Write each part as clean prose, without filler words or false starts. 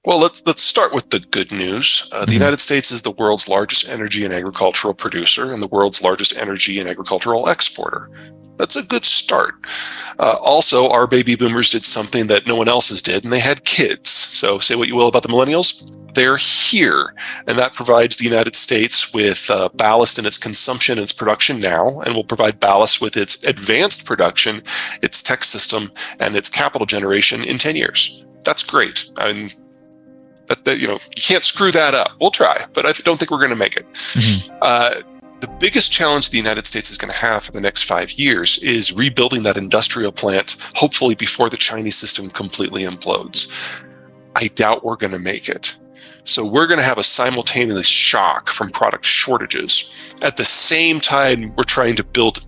Well, let's start with the good news. The Hmm. United States is the world's largest energy and agricultural producer and the world's largest energy and agricultural exporter. That's a good start. Also, our baby boomers did something that no one else's did, and they had kids. So say what you will about the millennials, they're here. And that provides the United States with ballast in its consumption and its production now, and will provide ballast with its advanced production, its tech system, and its capital generation in 10 years. That's great. I mean, you can't screw that up. We'll try, but I don't think we're going to make it. Hmm. The biggest challenge the United States is going to have for the next 5 years is rebuilding that industrial plant, hopefully before the Chinese system completely implodes. I doubt we're going to make it. So we're going to have a simultaneous shock from product shortages. At the same time, we're trying to build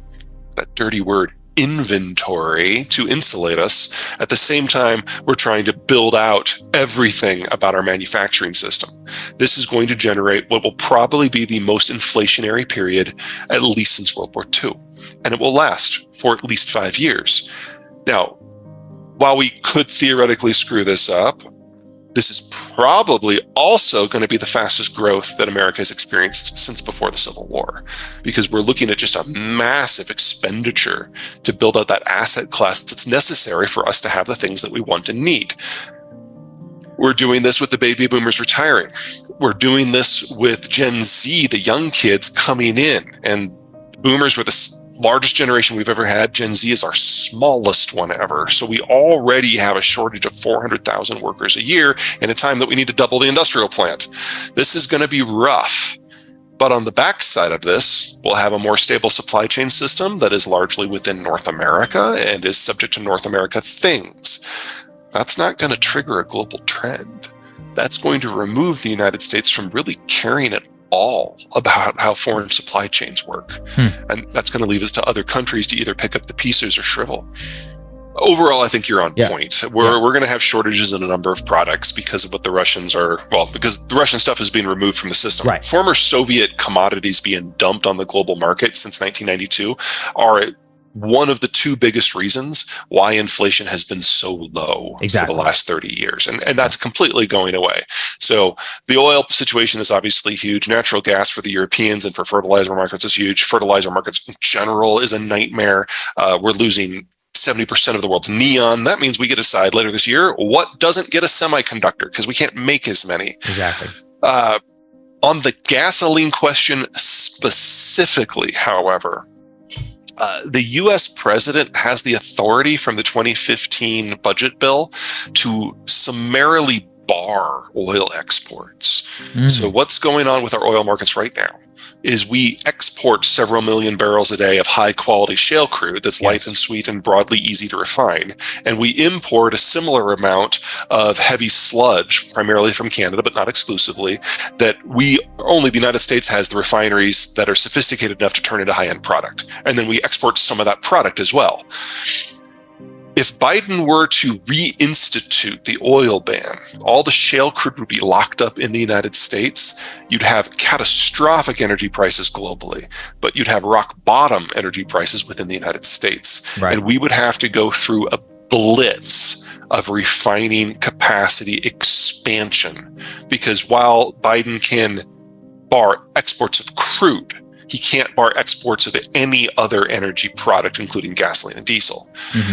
that dirty word, inventory, to insulate us. At the same time, we're trying to build out everything about our manufacturing system. This is going to generate what will probably be the most inflationary period, at least since World War II. And it will last for at least 5 years. Now, while we could theoretically screw this up, this is probably also going to be the fastest growth that America has experienced since before the Civil War, because we're looking at just a massive expenditure to build out that asset class that's necessary for us to have the things that we want and need. We're doing this with the baby boomers retiring. We're doing this with Gen Z, the young kids coming in, and boomers were the largest generation we've ever had. Gen Z is our smallest one ever. So we already have a shortage of 400,000 workers a year in a time that we need to double the industrial plant. This is going to be rough. But on the backside of this, we'll have a more stable supply chain system that is largely within North America and is subject to North America things. That's not going to trigger a global trend. That's going to remove the United States from really caring at all about how foreign supply chains work. And that's going to leave us to other countries to either pick up the pieces or shrivel. Overall, I think you're on point. We're going to have shortages in a number of products because of what the Russians are, because the Russian stuff is being removed from the system. Right. Former Soviet commodities being dumped on the global market since 1992 are one of the two biggest reasons why inflation has been so low for the last 30 years. And that's completely going away. So the oil situation is obviously huge. Natural gas for the Europeans and for fertilizer markets is huge. Fertilizer markets in general is a nightmare. We're losing 70% of the world's neon. That means we get to decide later this year what doesn't get a semiconductor, because we can't make as many. Exactly. On the gasoline question specifically, however, the U.S. president has the authority from the 2015 budget bill to summarily bar oil exports. So what's going on with our oil markets right now is we export several million barrels a day of high quality shale crude that's light and sweet and broadly easy to refine. And we import a similar amount of heavy sludge, primarily from Canada, but not exclusively, that only the United States has the refineries that are sophisticated enough to turn into high-end product. And then we export some of that product as well. If Biden were to reinstitute the oil ban, all the shale crude would be locked up in the United States. You'd have catastrophic energy prices globally, but you'd have rock bottom energy prices within the United States. Right. And we would have to go through a blitz of refining capacity expansion, because while Biden can bar exports of crude, he can't bar exports of any other energy product, including gasoline and diesel.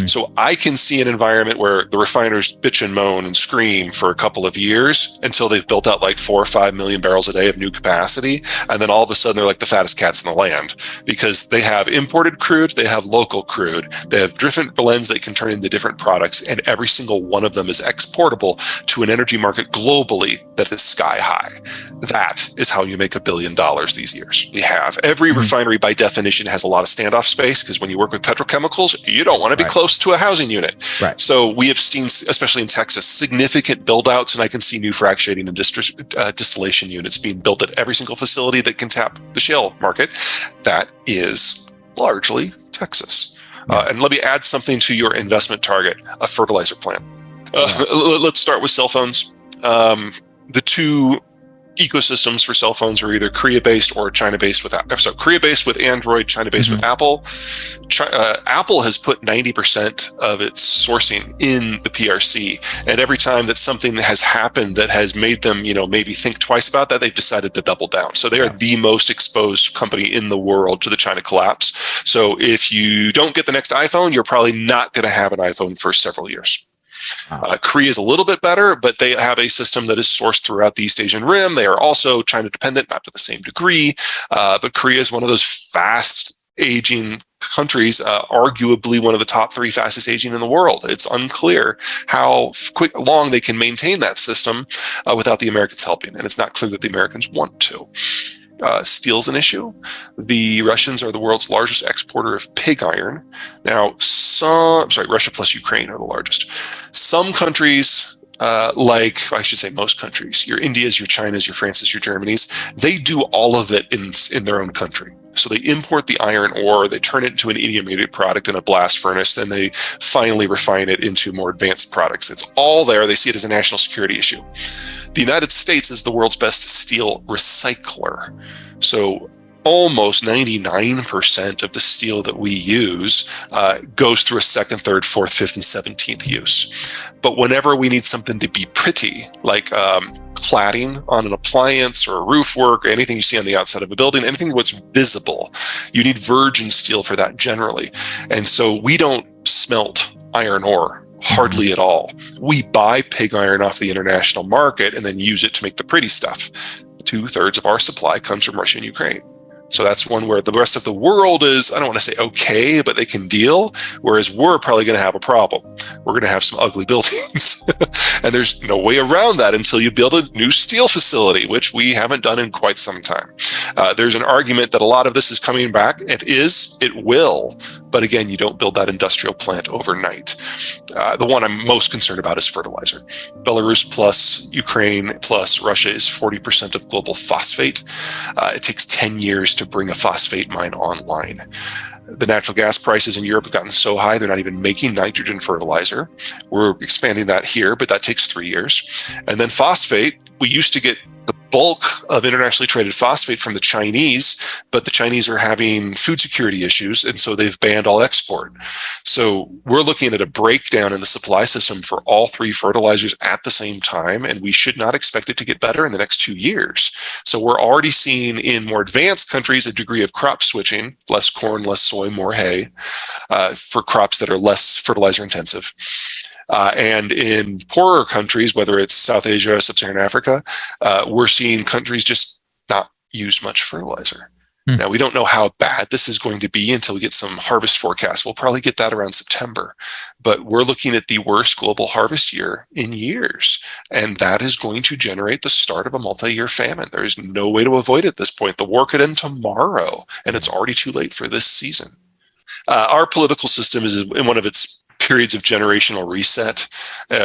So I can see an environment where the refiners bitch and moan and scream for a couple of years until they've built out like 4 or 5 million barrels a day of new capacity. And then all of a sudden they're like the fattest cats in the land, because they have imported crude, they have local crude, they have different blends that can turn into different products. And every single one of them is exportable to an energy market globally that is sky high. That is how you make $1 billion these years. We have every refinery by definition has a lot of standoff space, because when you work with petrochemicals, you don't want to be close to a housing unit. So we have seen, especially in Texas, significant build outs, and I can see new fractionating and distillation units being built at every single facility that can tap the shale market. That is largely Texas. And let me add something to your investment target, a fertilizer plant. Let's start with cell phones. The two ecosystems for cell phones are either Korea-based or China-based with Korea-based with Android, China-based with Apple. Apple has put 90% of its sourcing in the PRC, and every time that something has happened that has made them, maybe think twice about that, they've decided to double down. So they are the most exposed company in the world to the China collapse. So if you don't get the next iPhone, you're probably not going to have an iPhone for several years. Korea is a little bit better, but they have a system that is sourced throughout the East Asian Rim. They are also China dependent, not to the same degree, but Korea is one of those fast aging countries, arguably one of the top 3 fastest aging in the world. It's unclear how long they can maintain that system without the Americans helping, and it's not clear that the Americans want to. Steel's an issue. The Russians are the world's largest exporter of pig iron. Now, Russia plus Ukraine are the largest. Some countries, most countries, your Indias, your Chinas, your Frances, your Germanys, they do all of it in their own country. So they import the iron ore, they turn it into an intermediate product in a blast furnace, then they finally refine it into more advanced products. It's all there. They see it as a national security issue. The United States is the world's best steel recycler. So almost 99% of the steel that we use goes through a second, third, fourth, fifth, and 17th use. But whenever we need something to be pretty, like cladding on an appliance or roof work or anything you see on the outside of a building, anything that's visible, you need virgin steel for that generally. And so we don't smelt iron ore. Hardly at all. We buy pig iron off the international market and then use it to make the pretty stuff. 2/3 of our supply comes from Russia and Ukraine. So that's one where the rest of the world is, I don't want to say okay, but they can deal, whereas we're probably going to have a problem. We're going to have some ugly buildings. And there's no way around that until you build a new steel facility, which we haven't done in quite some time. There's an argument that a lot of this is coming back. It will. But again, you don't build that industrial plant overnight. The one I'm most concerned about is fertilizer. Belarus plus Ukraine plus Russia is 40% of global phosphate. It takes 10 years to bring a phosphate mine online. The natural gas prices in Europe have gotten so high, they're not even making nitrogen fertilizer. We're expanding that here, but that takes 3 years. And then phosphate, we used to get the bulk of internationally traded phosphate from the Chinese, but the Chinese are having food security issues, and so they've banned all export. So we're looking at a breakdown in the supply system for all 3 fertilizers at the same time, and we should not expect it to get better in the next 2 years. So we're already seeing in more advanced countries a degree of crop switching, less corn, less soy, more hay, for crops that are less fertilizer intensive. And in poorer countries, whether it's South Asia, Sub-Saharan Africa, we're seeing countries just not use much fertilizer. Now, we don't know how bad this is going to be until we get some harvest forecasts. We'll probably get that around September. But we're looking at the worst global harvest year in years. And that is going to generate the start of a multi-year famine. There is no way to avoid it at this point. The war could end tomorrow, and it's already too late for this season. Our political system is in one of its periods of generational reset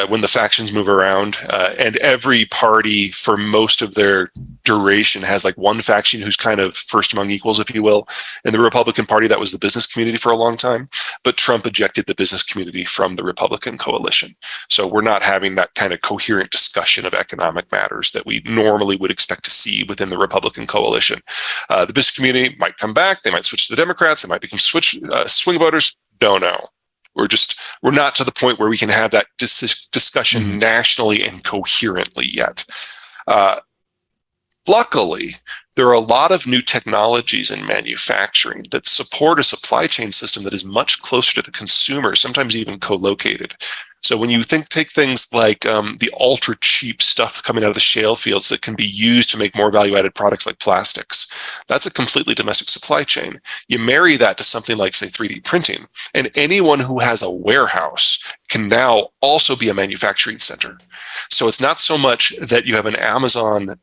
when the factions move around, and every party for most of their duration has like one faction who's kind of first among equals, if you will. In the Republican Party, that was the business community for a long time, but Trump ejected the business community from the Republican coalition. So we're not having that kind of coherent discussion of economic matters that we normally would expect to see within the Republican coalition. The business community might come back, they might switch to the Democrats, they might become swing voters, don't know. We're not to the point where we can have that discussion nationally and coherently yet. Luckily, there are a lot of new technologies in manufacturing that support a supply chain system that is much closer to the consumer, sometimes even co-located. So when you take things like the ultra cheap stuff coming out of the shale fields that can be used to make more value-added products like plastics, that's a completely domestic supply chain. You marry that to something like, say, 3D printing, and anyone who has a warehouse can now also be a manufacturing center. So it's not so much that you have an Amazon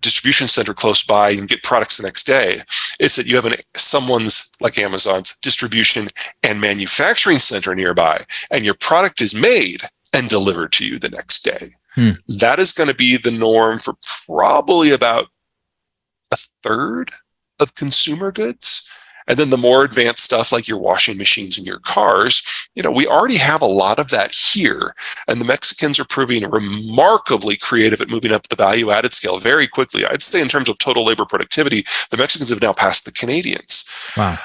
distribution center close by and get products the next day. It's that you have someone's, like Amazon's, distribution and manufacturing center nearby, and your product is made and delivered to you the next day. That is going to be the norm for probably about a third of consumer goods. And then the more advanced stuff like your washing machines and your cars We already have a lot of that here, and the Mexicans are proving remarkably creative at moving up the value added scale very quickly. I'd say in terms of total labor productivity, the Mexicans have now passed the Canadians. Wow.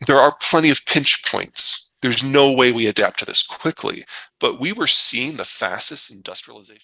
There are plenty of pinch points. There's no way we adapt to this quickly, but we were seeing the fastest industrialization.